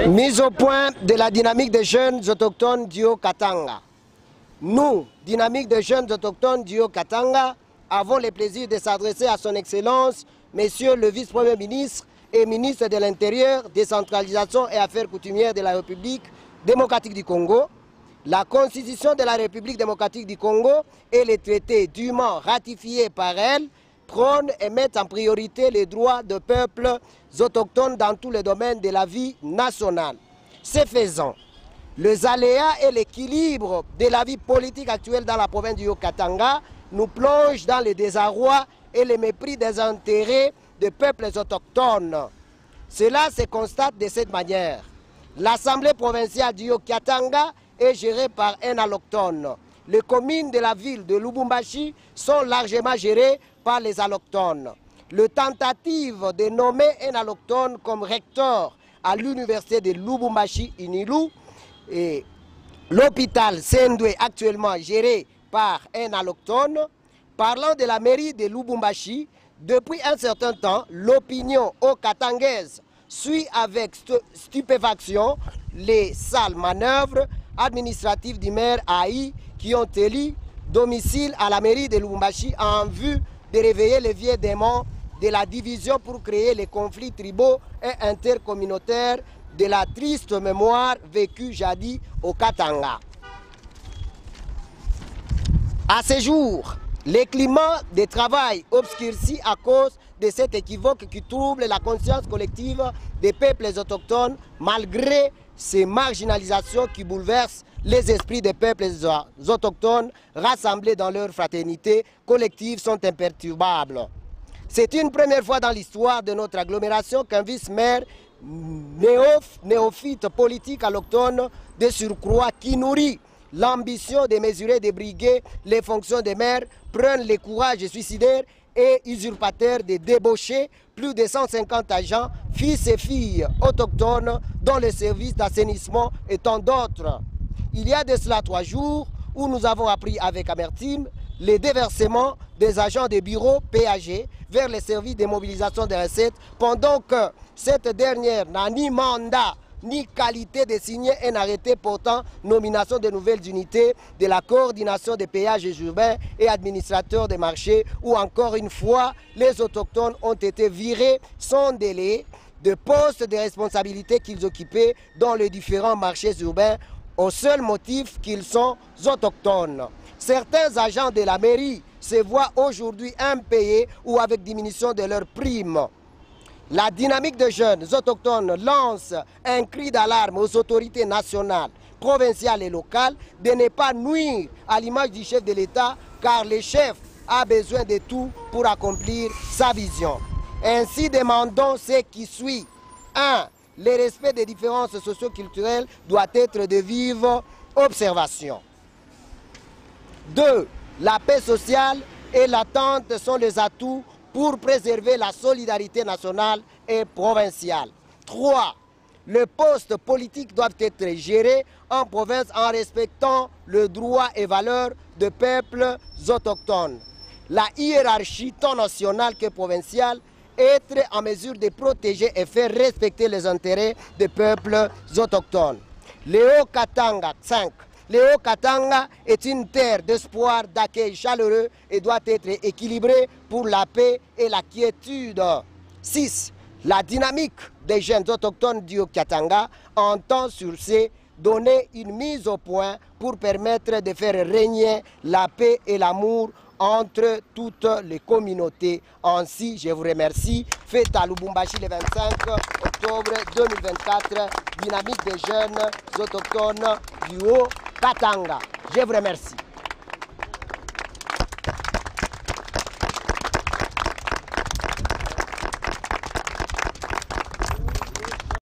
Mise au point de la dynamique des jeunes autochtones du Haut-Katanga. Nous, dynamique des jeunes autochtones du Haut-Katanga, avons le plaisir de s'adresser à son Excellence, Monsieur le Vice-Premier ministre et ministre de l'Intérieur, Décentralisation et Affaires coutumières de la République démocratique du Congo. La Constitution de la République démocratique du Congo et les traités dûment ratifiés par elle prônent et mettent en priorité les droits des peuples autochtones dans tous les domaines de la vie nationale. Ce faisant, les aléas et l'équilibre de la vie politique actuelle dans la province du Haut-Katanga nous plongent dans le désarroi et le mépris des intérêts des peuples autochtones. Cela se constate de cette manière. L'Assemblée provinciale du Haut-Katanga est gérée par un allochtone. Les communes de la ville de Lubumbashi sont largement gérées par les allochtones. Le tentative de nommer un allochtone comme recteur à l'université de Lubumbashi-Inilu et l'hôpital Sendwe actuellement géré par un allochtone. Parlant de la mairie de Lubumbashi, depuis un certain temps, l'opinion haut-katangaise suit avec stupéfaction les sales manœuvres administratives du maire Aï qui ont élu domicile à la mairie de Lubumbashi en vue de réveiller les vieux démons de la division pour créer les conflits tribaux et intercommunautaires de la triste mémoire vécue jadis au Katanga. À ce jour, le climat de travail obscurci à cause de cet équivoque qui trouble la conscience collective des peuples autochtones malgré ces marginalisations qui bouleversent les esprits des peuples autochtones rassemblés dans leur fraternité collective sont imperturbables. C'est une première fois dans l'histoire de notre agglomération qu'un vice-maire néophyte politique allochtone de surcroît qui nourrit l'ambition de mesurer et de briguer les fonctions des maires prennent le courage suicidaire et usurpateur de débaucher plus de 150 agents, fils et filles autochtones dans les services d'assainissement et tant d'autres. Il y a de cela 3 jours où nous avons appris avec amertume les déversements des agents des bureaux PAG vers les services de mobilisation des recettes pendant que cette dernière n'a ni mandat ni qualité de signer un arrêté portant nomination de nouvelles unités de la coordination des péages urbains et administrateurs des marchés où encore une fois les autochtones ont été virés sans délai de postes de responsabilité qu'ils occupaient dans les différents marchés urbains au seul motif qu'ils sont autochtones. Certains agents de la mairie se voient aujourd'hui impayés ou avec diminution de leurs primes. La dynamique des jeunes autochtones lance un cri d'alarme aux autorités nationales, provinciales et locales de ne pas nuire à l'image du chef de l'État car le chef a besoin de tout pour accomplir sa vision. Ainsi demandons ce qui suit. 1. Le respect des différences socio-culturelles doit être de vive observation. 2. La paix sociale et l'attente sont les atouts pour préserver la solidarité nationale et provinciale. 3. Les postes politiques doivent être gérés en province en respectant le droit et valeurs des peuples autochtones. La hiérarchie tant nationale que provinciale être en mesure de protéger et faire respecter les intérêts des peuples autochtones. Le Haut-Katanga 5. Le Haut-Katanga est une terre d'espoir, d'accueil chaleureux et doit être équilibrée pour la paix et la quiétude. 6. La dynamique des jeunes autochtones du Haut-Katanga entend sur ce donner une mise au point pour permettre de faire régner la paix et l'amour entre toutes les communautés. Ainsi, je vous remercie. Fête à Lubumbashi le 25 octobre 2024, dynamique des jeunes autochtones du Haut-Katanga. Je vous remercie.